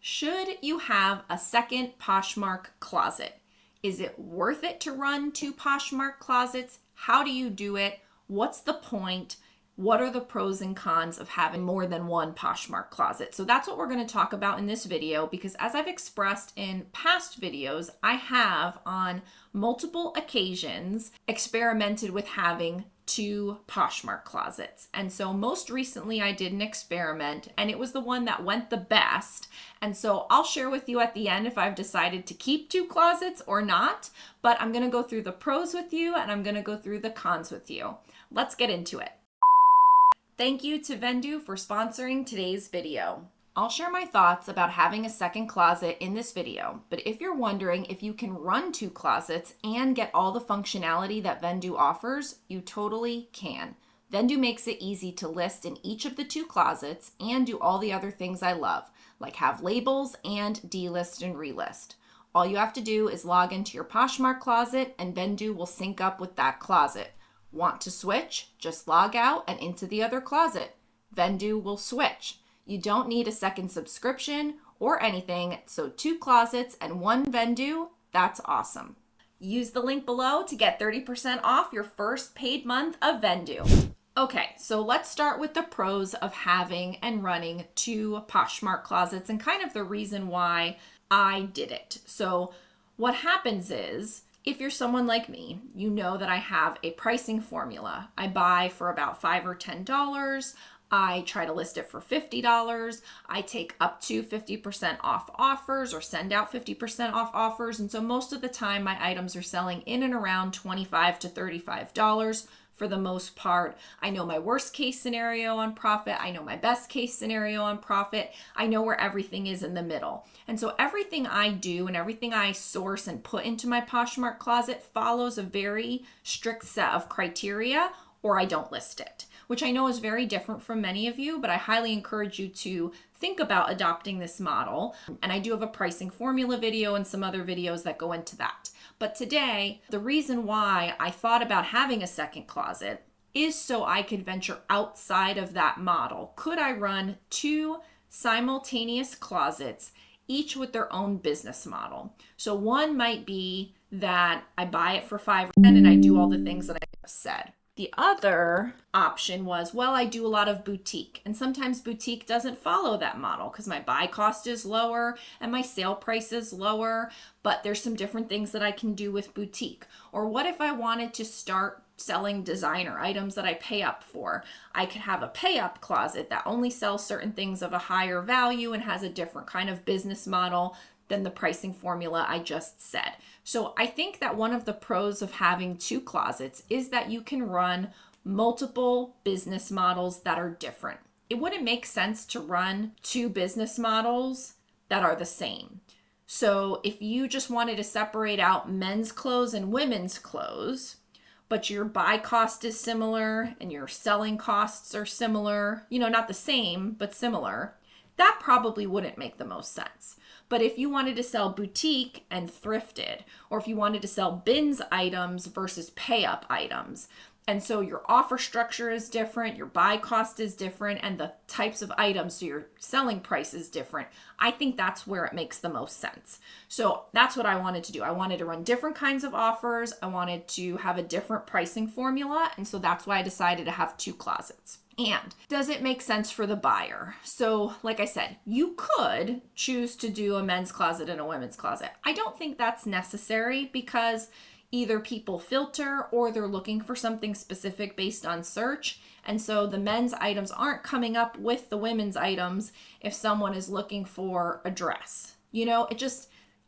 Should you have a second Poshmark closet? Is it worth it to run two Poshmark closets? How do you do it? What's the point? What are the pros and cons of having more than one Poshmark closet? So that's what we're going to talk about in this video, because as I've expressed in past videos, I have on multiple occasions experimented with having two Poshmark closets. And so most recently I did an experiment and it was the one that went the best. And so I'll share with you at the end if I've decided to keep two closets or not, but I'm going to go through the pros with you and I'm going to go through the cons with you. Let's get into it. Thank you to Vendoo for sponsoring today's video. I'll share my thoughts about having a second closet in this video, but if you're wondering if you can run two closets and get all the functionality that Vendoo offers, you totally can. Vendoo makes it easy to list in each of the two closets and do all the other things I love, like have labels and delist and relist. All you have to do is log into your Poshmark closet and Vendoo will sync up with that closet. Want to switch? Just log out and into the other closet. Vendoo will switch. You don't need a second subscription or anything, so two closets and one Vendoo, that's awesome. Use the link below to get 30% off your first paid month of Vendoo. Okay, so let's start with the pros of having and running two Poshmark closets and kind of the reason why I did it. So what happens is, if you're someone like me, you know that I have a pricing formula. I buy for about $5 or $10. I try to list it for $50. I take up to 50% off offers or send out 50% off offers. And so most of the time my items are selling in and around $25 to $35 for the most part. I know my worst case scenario on profit. I know my best case scenario on profit. I know where everything is in the middle. And so everything I do and everything I source and put into my Poshmark closet follows a very strict set of criteria, or I don't list it, which I know is very different from many of you, but I highly encourage you to think about adopting this model. And I do have a pricing formula video and some other videos that go into that. But today, the reason why I thought about having a second closet is so I could venture outside of that model. Could I run two simultaneous closets, each with their own business model? So one might be that I buy it for $5 or $10 and I do all the things that I just said. The other option was, well, I do a lot of boutique, and sometimes boutique doesn't follow that model because my buy cost is lower and my sale price is lower, but there's some different things that I can do with boutique. Or what if I wanted to start selling designer items that I pay up for? I could have a pay up closet that only sells certain things of a higher value and has a different kind of business model than the pricing formula I just said. So I think that one of the pros of having two closets is that you can run multiple business models that are different. It wouldn't make sense to run two business models that are the same. So if you just wanted to separate out men's clothes and women's clothes, but your buy cost is similar and your selling costs are similar, not the same, but similar, that probably wouldn't make the most sense. But if you wanted to sell boutique and thrifted, or if you wanted to sell bins items versus pay up items, and so your offer structure is different, your buy cost is different, and the types of items, so your selling price is different, I think that's where it makes the most sense. So that's what I wanted to do. I wanted to run different kinds of offers. I wanted to have a different pricing formula. And so that's why I decided to have two closets. And does it make sense for the buyer? So like I said, you could choose to do a men's closet and a women's closet. I don't think that's necessary because either people filter or they're looking for something specific based on search. And so the men's items aren't coming up with the women's items if someone is looking for a dress.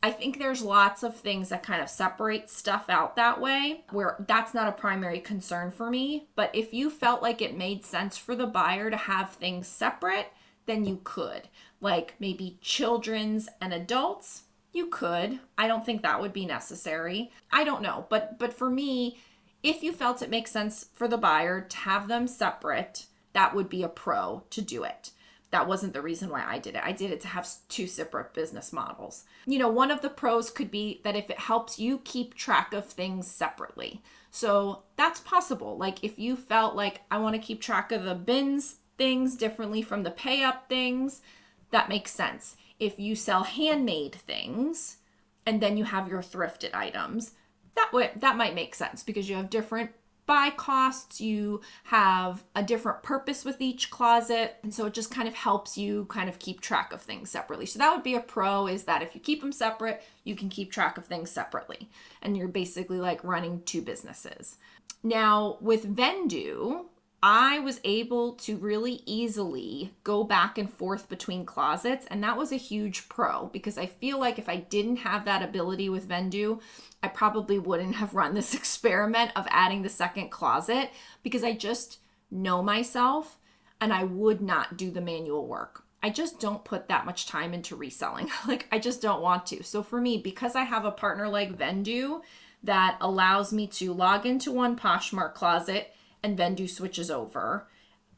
I think there's lots of things that kind of separate stuff out that way where that's not a primary concern for me. But if you felt like it made sense for the buyer to have things separate, then you could. Like maybe children's and adults, you could. I don't think that would be necessary. I don't know. But for me, if you felt it makes sense for the buyer to have them separate, that would be a pro to do it. That wasn't the reason why I did it. I did it to have two separate business models. One of the pros could be that if it helps you keep track of things separately. So that's possible. Like if you felt like I want to keep track of the bins things differently from the pay up things, that makes sense. if you sell handmade things and then you have your thrifted items, that might make sense because you have different buy costs, you have a different purpose with each closet, and so it just kind of helps you kind of keep track of things separately. So that would be a pro, is that if you keep them separate, you can keep track of things separately, and you're basically like running two businesses. Now with Vendoo, I was able to really easily go back and forth between closets, and that was a huge pro because I feel like if I didn't have that ability with Vendoo, I probably wouldn't have run this experiment of adding the second closet because I just know myself and I would not do the manual work. I just don't put that much time into reselling. Like I just don't want to. So for me, because I have a partner like Vendoo that allows me to log into one Poshmark closet and Vendoo switches over.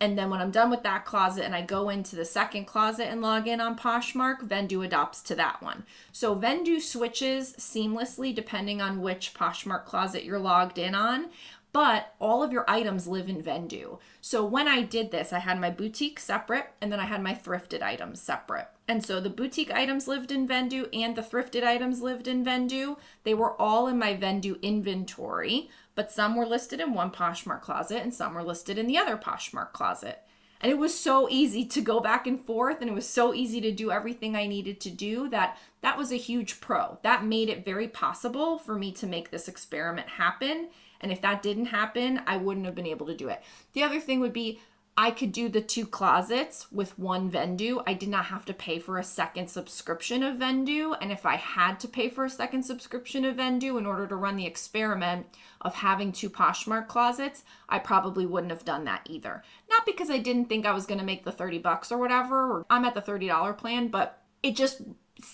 And then when I'm done with that closet and I go into the second closet and log in on Poshmark, Vendoo adopts to that one. So Vendoo switches seamlessly depending on which Poshmark closet you're logged in on, but all of your items live in Vendoo. So when I did this, I had my boutique separate and then I had my thrifted items separate. And so the boutique items lived in Vendoo and the thrifted items lived in Vendoo. They were all in my Vendoo inventory, but some were listed in one Poshmark closet and some were listed in the other Poshmark closet. And it was so easy to go back and forth, and it was so easy to do everything I needed to do that was a huge pro. That made it very possible for me to make this experiment happen. And if that didn't happen, I wouldn't have been able to do it. The other thing would be I could do the two closets with one Vendoo. I did not have to pay for a second subscription of Vendoo. And if I had to pay for a second subscription of Vendoo in order to run the experiment of having two Poshmark closets, I probably wouldn't have done that either. Not because I didn't think I was going to make the $30 or whatever, or I'm at the $30 plan, but it just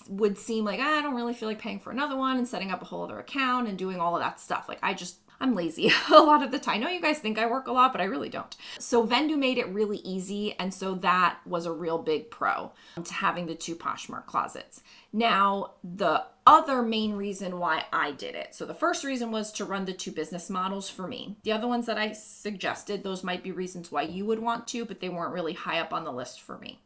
would seem like I don't really feel like paying for another one and setting up a whole other account and doing all of that stuff. Like I'm lazy a lot of the time. I know you guys think I work a lot, but I really don't. So Vendoo made it really easy. And so that was a real big pro to having the two Poshmark closets. Now, the other main reason why I did it. So the first reason was to run the two business models for me. The other ones that I suggested, those might be reasons why you would want to, but they weren't really high up on the list for me.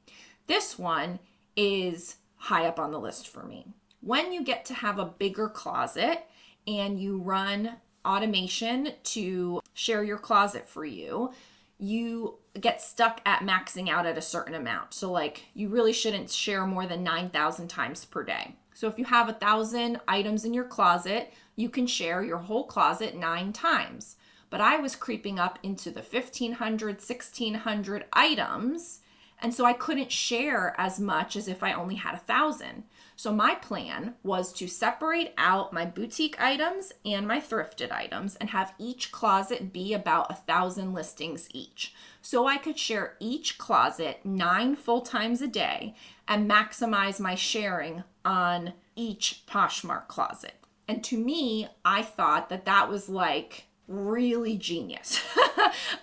This one is high up on the list for me. When you get to have a bigger closet and you run automation to share your closet for you, you get stuck at maxing out at a certain amount. So like you really shouldn't share more than 9,000 times per day. So if you have 1,000 items in your closet, you can share your whole closet 9 times. But I was creeping up into the 1,500, 1,600 items. And so I couldn't share as much as if I only had 1,000. So my plan was to separate out my boutique items and my thrifted items and have each closet be about 1,000 listings each. So I could share each closet 9 full times a day and maximize my sharing on each Poshmark closet. And to me, I thought that was like really genius.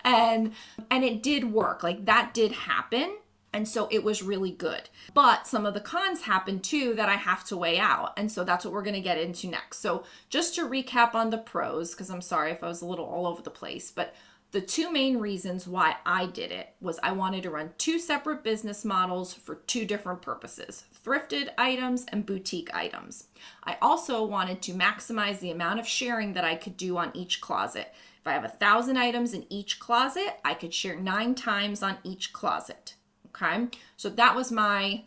and it did work. Like that did happen. And so it was really good. But some of the cons happen too that I have to weigh out. And so that's what we're going to get into next. So just to recap on the pros, because I'm sorry if I was a little all over the place, but the two main reasons why I did it was I wanted to run 2 separate business models for 2 different purposes, thrifted items and boutique items. I also wanted to maximize the amount of sharing that I could do on each closet. If I have 1,000 items in each closet, I could share 9 times on each closet. Okay, so that was my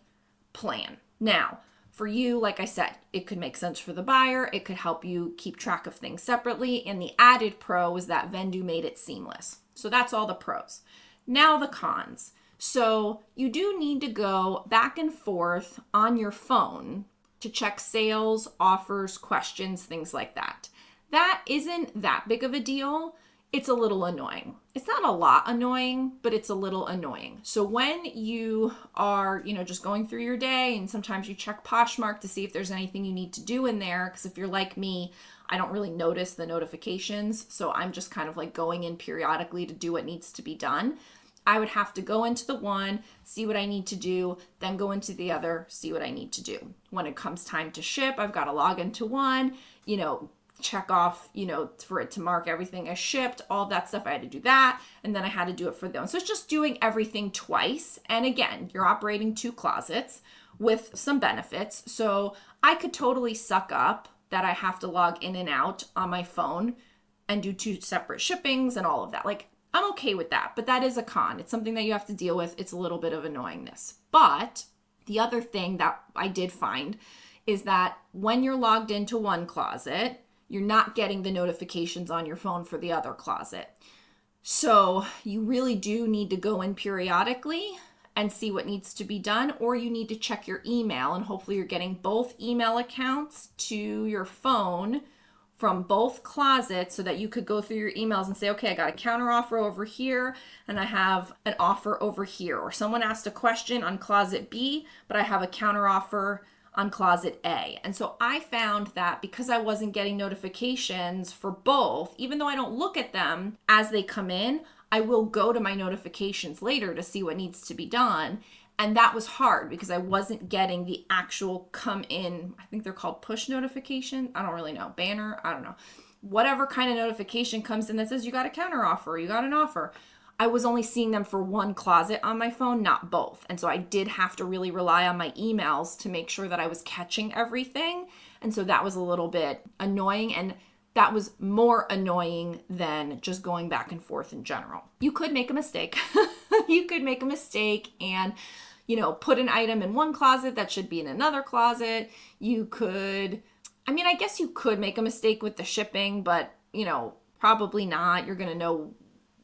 plan. Now, for you, like I said, it could make sense for the buyer. It could help you keep track of things separately. And the added pro is that Vendoo made it seamless. So that's all the pros. Now the cons. So you do need to go back and forth on your phone to check sales, offers, questions, things like that. That isn't that big of a deal. It's a little annoying. It's not a lot annoying, but it's a little annoying. So when you are, just going through your day and sometimes you check Poshmark to see if there's anything you need to do in there, because if you're like me, I don't really notice the notifications. So I'm just kind of like going in periodically to do what needs to be done. I would have to go into the one, see what I need to do, then go into the other, see what I need to do. When it comes time to ship, I've got to log into one, check off, for it to mark everything as shipped, all that stuff. I had to do that. And then I had to do it for them. So it's just doing everything twice. And again, you're operating 2 closets. with some benefits. So I could totally suck up that I have to log in and out on my phone and do 2 separate shippings and all of that. Like, I'm okay with that, but that is a con. It's something that you have to deal with. It's a little bit of annoyingness. But the other thing that I did find is that when you're logged into one closet, you're not getting the notifications on your phone for the other closet. So you really do need to go in periodically and see what needs to be done, or you need to check your email, and hopefully you're getting both email accounts to your phone from both closets so that you could go through your emails and say, okay, I got a counter offer over here and I have an offer over here. Or someone asked a question on closet B, but I have a counter offer on closet A. And so I found that because I wasn't getting notifications for both, even though I don't look at them as they come in, I will go to my notifications later to see what needs to be done. And that was hard because I wasn't getting the actual come in, I think they're called push notification. I don't really know. Banner, I don't know. Whatever kind of notification comes in that says you got a counter offer, you got an offer. I was only seeing them for one closet on my phone, not both. And so I did have to really rely on my emails to make sure that I was catching everything. And so that was a little bit annoying. And that was more annoying than just going back and forth in general. You could make a mistake. You could make a mistake and, put an item in one closet that should be in another closet. You could, I guess you could make a mistake with the shipping, but, probably not. You're going to know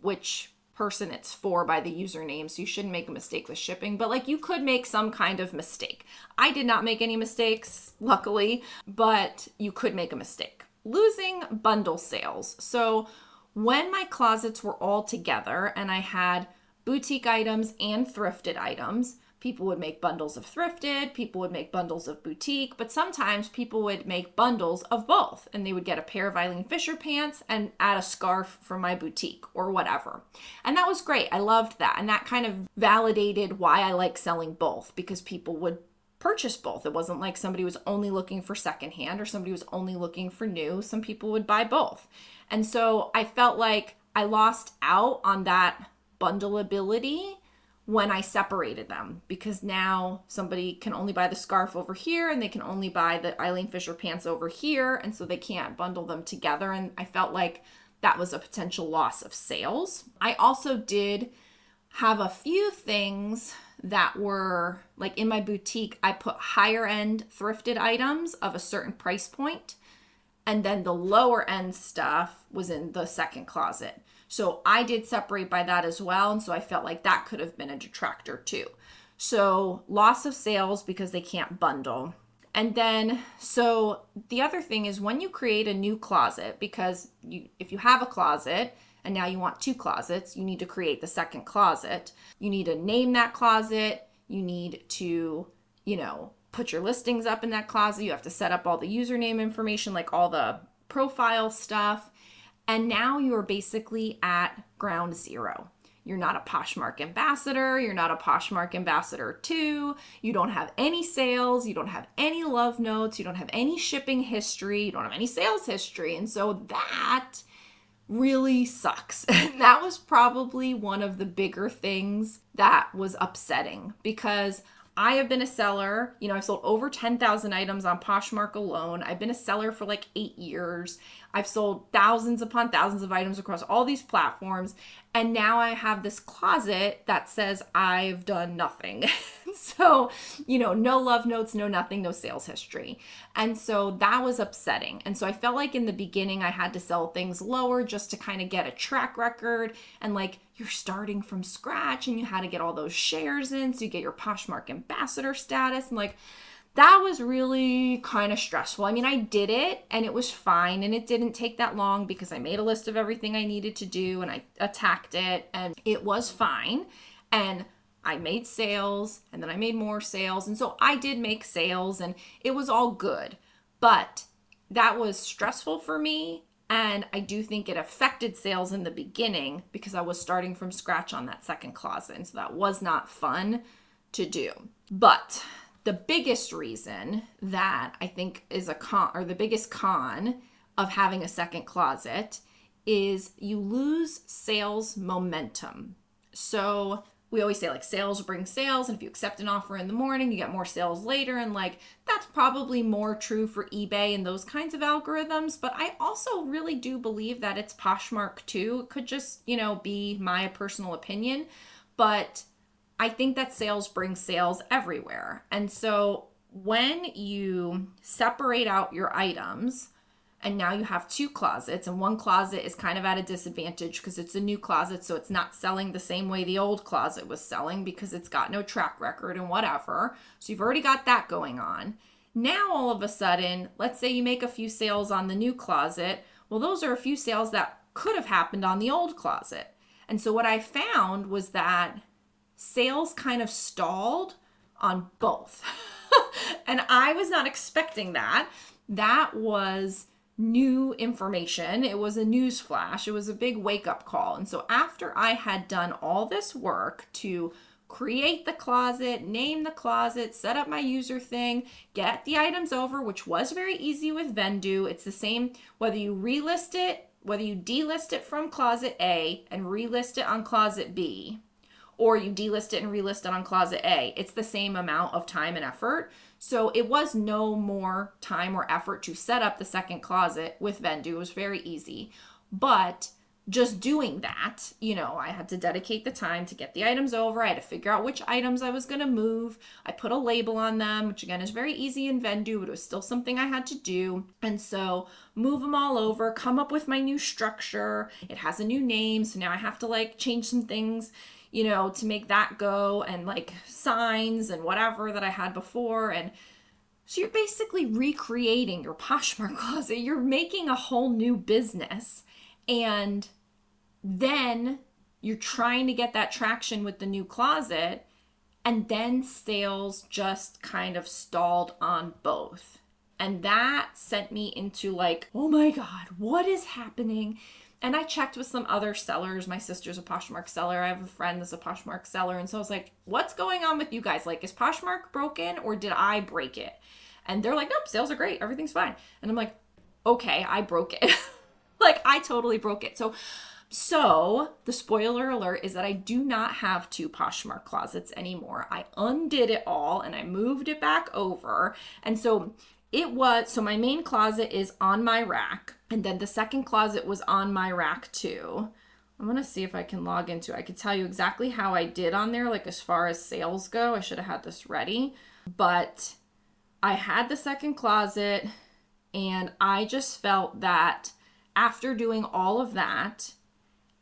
which person it's for by the username, so you shouldn't make a mistake with shipping, but you could make some kind of mistake. I did not make any mistakes, luckily, but you could make a mistake. Losing bundle sales. So when my closets were all together and I had boutique items and thrifted items, people would make bundles of thrifted, people would make bundles of boutique, but sometimes people would make bundles of both, and they would get a pair of Eileen Fisher pants and add a scarf from my boutique or whatever. And that was great. I loved that. And that kind of validated why I like selling both, because people would purchase both. It wasn't like somebody was only looking for secondhand or somebody was only looking for new. Some people would buy both. And so I felt like I lost out on that bundleability when I separated them, because now somebody can only buy the scarf over here and they can only buy the Eileen Fisher pants over here. And so they can't bundle them together. And I felt like that was a potential loss of sales. I also did have a few things that were in my boutique. I put higher end thrifted items of a certain price point, and then the lower end stuff was in the second closet. So I did separate by that as well. And so I felt like that could have been a detractor too. So loss of sales because they can't bundle. And then, so the other thing is when you create a new closet, because if you have a closet and now you want 2 closets, you need to create the second closet. You need to name that closet. You need to, put your listings up in that closet. You have to set up all the username information, all the profile stuff. And now you're basically at ground zero. You're not a Poshmark ambassador. You're not a Poshmark ambassador 2. You don't have any sales. You don't have any love notes. You don't have any shipping history. You don't have any sales history. And so that really sucks. That was probably one of the bigger things that was upsetting, because I have been a seller, I've sold over 10,000 items on Poshmark alone. I've been a seller for 8 years. I've sold thousands upon thousands of items across all these platforms. And now I have this closet that says I've done nothing. So, no love notes, no nothing, no sales history. And so that was upsetting. And so I felt like in the beginning I had to sell things lower just to kind of get a track record. And you're starting from scratch and you had to get all those shares in so you get your Poshmark ambassador status. And that was really kind of stressful. I did it and it was fine, and it didn't take that long because I made a list of everything I needed to do and I attacked it, and it was fine. And I made sales, and then I made more sales. And so I did make sales and it was all good, but that was stressful for me. And I do think it affected sales in the beginning because I was starting from scratch on that second closet. And so that was not fun to do. But the biggest reason that I think is a con, or the biggest con of having a second closet, is you lose sales momentum. So we always say like sales bring sales. And if you accept an offer in the morning, you get more sales later. And like, that's probably more true for eBay and those kinds of algorithms. But I also really do believe that it's Poshmark too. It could just, be my personal opinion. But I think that sales bring sales everywhere. And so when you separate out your items, and now you have two closets, and one closet is kind of at a disadvantage because it's a new closet, so it's not selling the same way the old closet was selling because it's got no track record and whatever. So you've already got that going on. Now all of a sudden, let's say you make a few sales on the new closet. Well, those are a few sales that could have happened on the old closet. And so what I found was that sales kind of stalled on both. And I was not expecting that. That was new information. It was a news flash. It was a big wake-up call. And so after I had done all this work to create the closet, name the closet, set up my user thing, get the items over, which was very easy with Vendoo. It's the same whether you relist it, whether you delist it from closet A and relist it on closet B, or you delist it and relist it on closet A. It's the same amount of time and effort. So it was no more time or effort to set up the second closet with Vendoo. It was very easy. But just doing that, I had to dedicate the time to get the items over. I had to figure out which items I was going to move. I put a label on them, which again is very easy in Vendoo, but it was still something I had to do. And so move them all over, come up with my new structure. It has a new name. So now I have to change some things, to make that go, and signs and whatever that I had before. And so you're basically recreating your Poshmark closet. You're making a whole new business. And then you're trying to get that traction with the new closet. And then sales just kind of stalled on both. And that sent me into oh my God, what is happening? And I checked with some other sellers. My sister's a Poshmark seller. I have a friend that's a Poshmark seller. And so I was like, what's going on with you guys? Is Poshmark broken or did I break it? And they're like, nope, sales are great. Everything's fine. And I'm like, okay, I broke it. I totally broke it. So the spoiler alert is that I do not have two Poshmark closets anymore. I undid it all and I moved it back over. And so my main closet is on my rack. And then the second closet was on my rack too. I'm going to see if I can log into it. I could tell you exactly how I did on there, as far as sales go. I should have had this ready. But I had the second closet and I just felt that after doing all of that,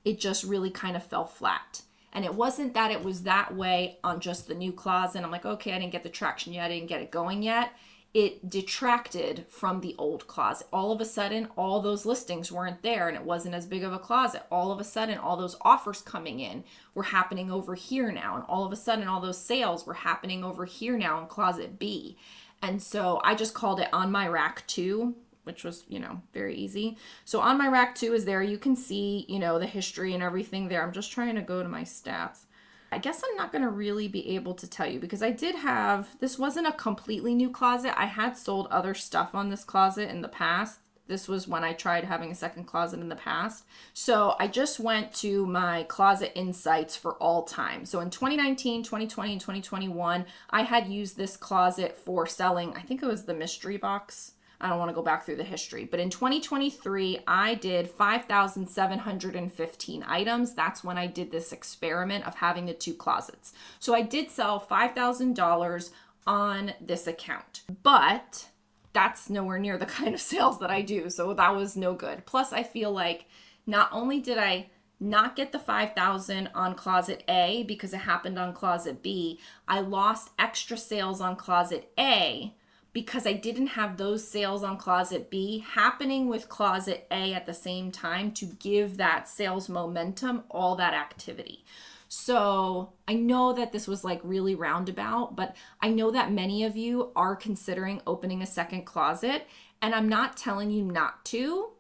it just really kind of fell flat. And it wasn't that it was that way on just the new closet. I'm like, okay, I didn't get the traction yet. I didn't get it going yet. It detracted from the old closet. All of a sudden, all those listings weren't there and it wasn't as big of a closet. All of a sudden, all those offers coming in were happening over here now. And all of a sudden, all those sales were happening over here now in closet B. And so I just called it on my rack 2, which was, very easy. So on my rack 2 is there. You can see, the history and everything there. I'm just trying to go to my stats. I guess I'm not going to really be able to tell you because this wasn't a completely new closet. I had sold other stuff on this closet in the past. This was when I tried having a second closet in the past. So I just went to my closet insights for all time. So in 2019, 2020, and 2021, I had used this closet for selling, I think it was the mystery box. I don't want to go back through the history, but in 2023, I did 5,715 items. That's when I did this experiment of having the two closets. So I did sell $5,000 on this account, but that's nowhere near the kind of sales that I do. So that was no good. Plus, I feel like not only did I not get the 5,000 on closet A because it happened on closet B, I lost extra sales on closet A because I didn't have those sales on closet B happening with closet A at the same time to give that sales momentum, all that activity. So I know that this was really roundabout, but I know that many of you are considering opening a second closet, and I'm not telling you not to.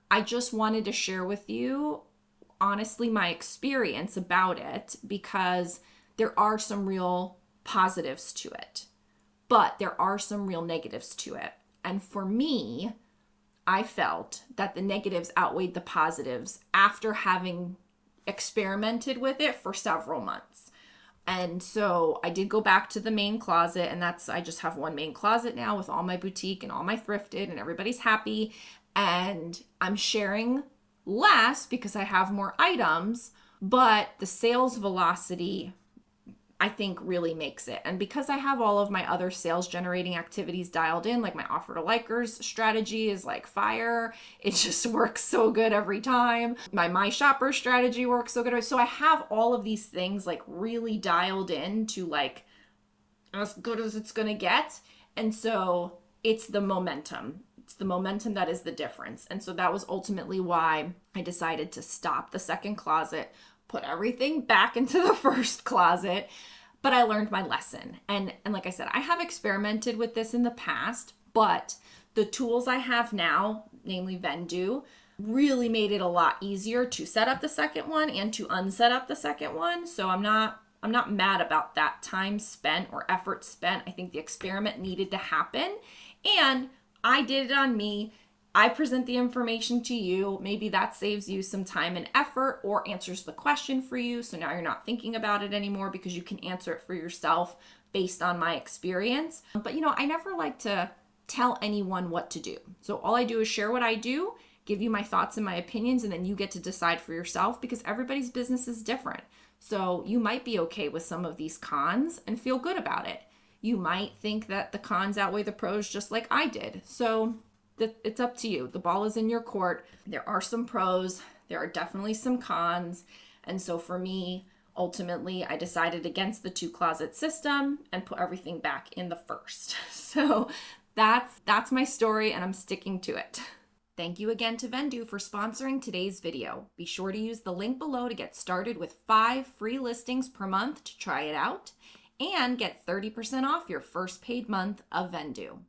I just wanted to share with you, honestly, my experience about it because there are some real positives to it. But there are some real negatives to it. And for me, I felt that the negatives outweighed the positives after having experimented with it for several months. And so I did go back to the main closet, and I just have one main closet now with all my boutique and all my thrifted, and everybody's happy. And I'm sharing less because I have more items, but the sales velocity, I think, really makes it. And because I have all of my other sales generating activities dialed in, like my offer to likers strategy is like fire. It just works so good every time. My shopper strategy works so good. So I have all of these things like really dialed in to like as good as it's going to get. And so it's the momentum. It's the momentum that is the difference. And so that was ultimately why I decided to stop the second closet, put everything back into the first closet. But I learned my lesson. And like I said, I have experimented with this in the past, but the tools I have now, namely Vendoo, really made it a lot easier to set up the second one and to unset up the second one. So I'm not mad about that time spent or effort spent. I think the experiment needed to happen, and I did it on me. I present the information to you. Maybe that saves you some time and effort or answers the question for you. So now you're not thinking about it anymore because you can answer it for yourself based on my experience. But I never like to tell anyone what to do. So all I do is share what I do, give you my thoughts and my opinions, and then you get to decide for yourself because everybody's business is different. So you might be okay with some of these cons and feel good about it. You might think that the cons outweigh the pros just like I did. So it's up to you. The ball is in your court. There are some pros. There are definitely some cons. And so for me, ultimately, I decided against the 2-closet system and put everything back in the first. So that's my story, and I'm sticking to it. Thank you again to Vendoo for sponsoring today's video. Be sure to use the link below to get started with 5 free listings per month to try it out and get 30% off your first paid month of Vendoo.